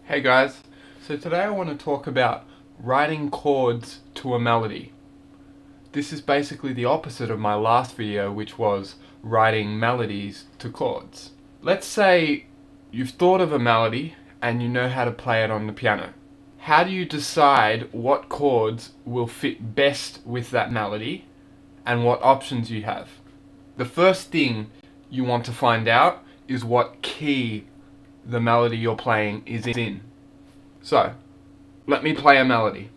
Hey guys, so today I want to talk about writing chords to a melody. This is basically the opposite of my last video, which was writing melodies to chords. Let's say you've thought of a melody and you know how to play it on the piano. How do you decide what chords will fit best with that melody and what options you have? The first thing you want to find out is what key the melody you're playing is in. So, let me play a melody.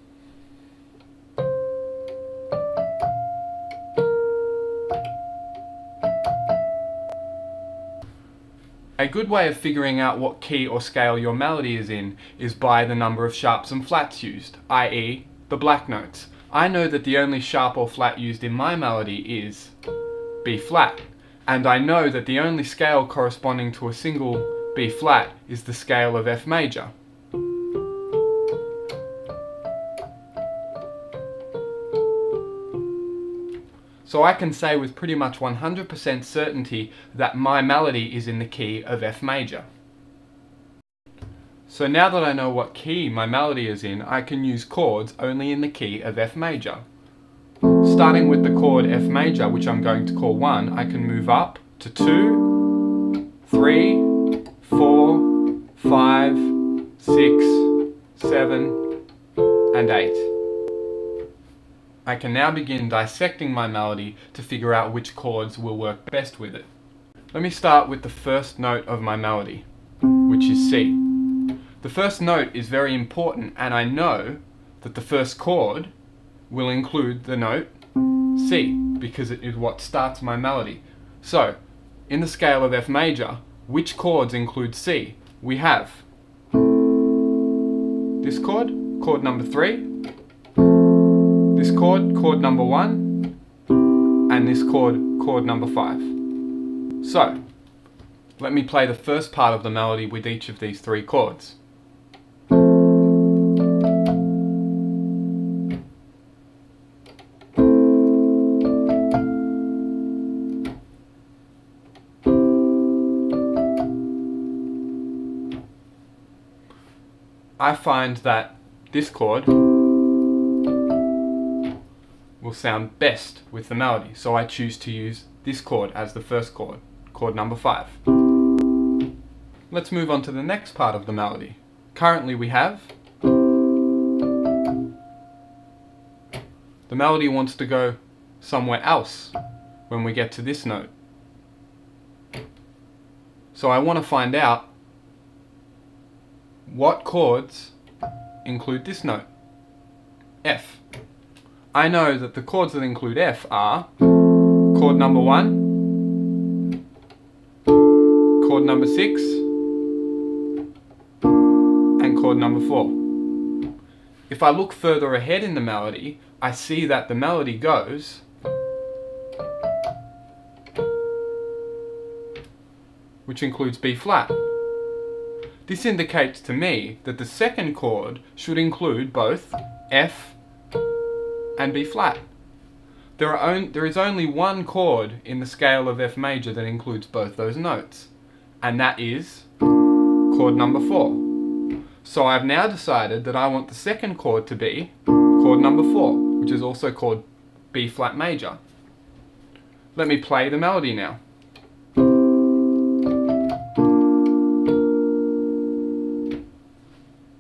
A good way of figuring out what key or scale your melody is in is by the number of sharps and flats used, i.e. the black notes. I know that the only sharp or flat used in my melody is B flat, and I know that the only scale corresponding to a single B flat is the scale of F major. So I can say with pretty much 100% certainty that my melody is in the key of F major. So now that I know what key my melody is in, I can use chords only in the key of F major. Starting with the chord F major, which I'm going to call 1, I can move up to 2, 3, 4, 5, 6, 7, and 8. I can now begin dissecting my melody to figure out which chords will work best with it. Let me start with the first note of my melody, which is C. The first note is very important, and I know that the first chord will include the note C, because it is what starts my melody. So, in the scale of F major, which chords include C? We have this chord, chord number 3, this chord, chord number 1, and this chord, chord number 5. So, let me play the first part of the melody with each of these 3 chords. I find that this chord will sound best with the melody, so I choose to use this chord as the first chord, chord number 5. Let's move on to the next part of the melody. Currently we have the melody wants to go somewhere else when we get to this note. So I want to find out what chords include this note, F. I know that the chords that include F are chord number 1, chord number 6, and chord number 4. If I look further ahead in the melody, I see that the melody goes which includes B flat. This indicates to me that the second chord should include both F and B flat. There is only one chord in the scale of F major that includes both those notes, and that is chord number 4. So I've now decided that I want the second chord to be chord number 4, which is also called B flat major. Let me play the melody now.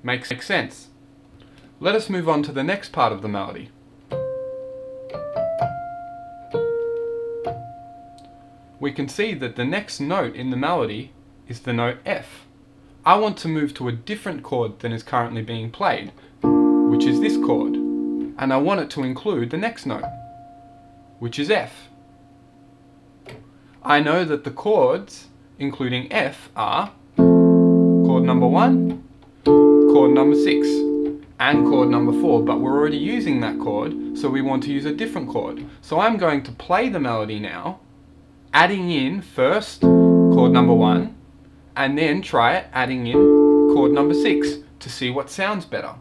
Makes sense. Let us move on to the next part of the melody. We can see that the next note in the melody is the note F. I want to move to a different chord than is currently being played, which is this chord, and I want it to include the next note, which is F. I know that the chords including F are chord number 1, chord number 6, and chord number 4, but we're already using that chord, so we want to use a different chord. So I'm going to play the melody now, adding in first chord number 1, and then try it adding in chord number 6 to see what sounds better.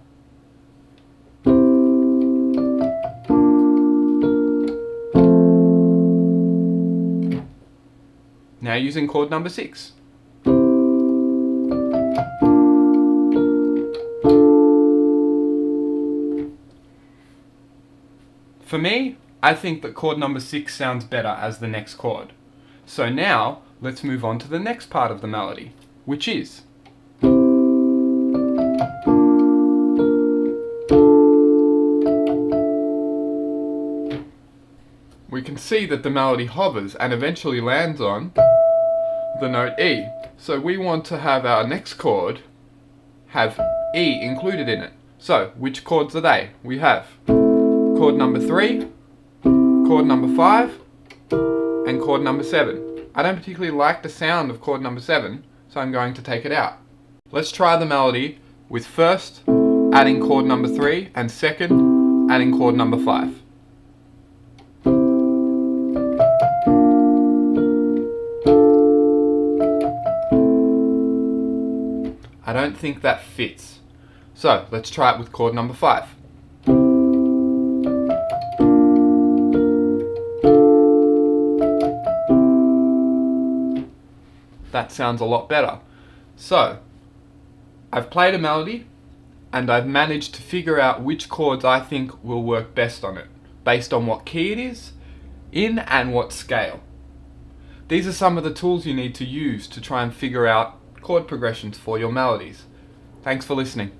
Now using chord number 6. For me, I think that chord number 6 sounds better as the next chord. So now, let's move on to the next part of the melody, which is we can see that the melody hovers and eventually lands on the note E. So we want to have our next chord have E included in it. So, which chords are they? We have chord number 3, chord number 5, and chord number 7. I don't particularly like the sound of chord number 7, so I'm going to take it out. Let's try the melody with first adding chord number 3 and second adding chord number 5. I don't think that fits. So let's try it with chord number 5. That sounds a lot better. So I've played a melody and I've managed to figure out which chords I think will work best on it, based on what key it is in and what scale. These are some of the tools you need to use to try and figure out chord progressions for your melodies. Thanks for listening.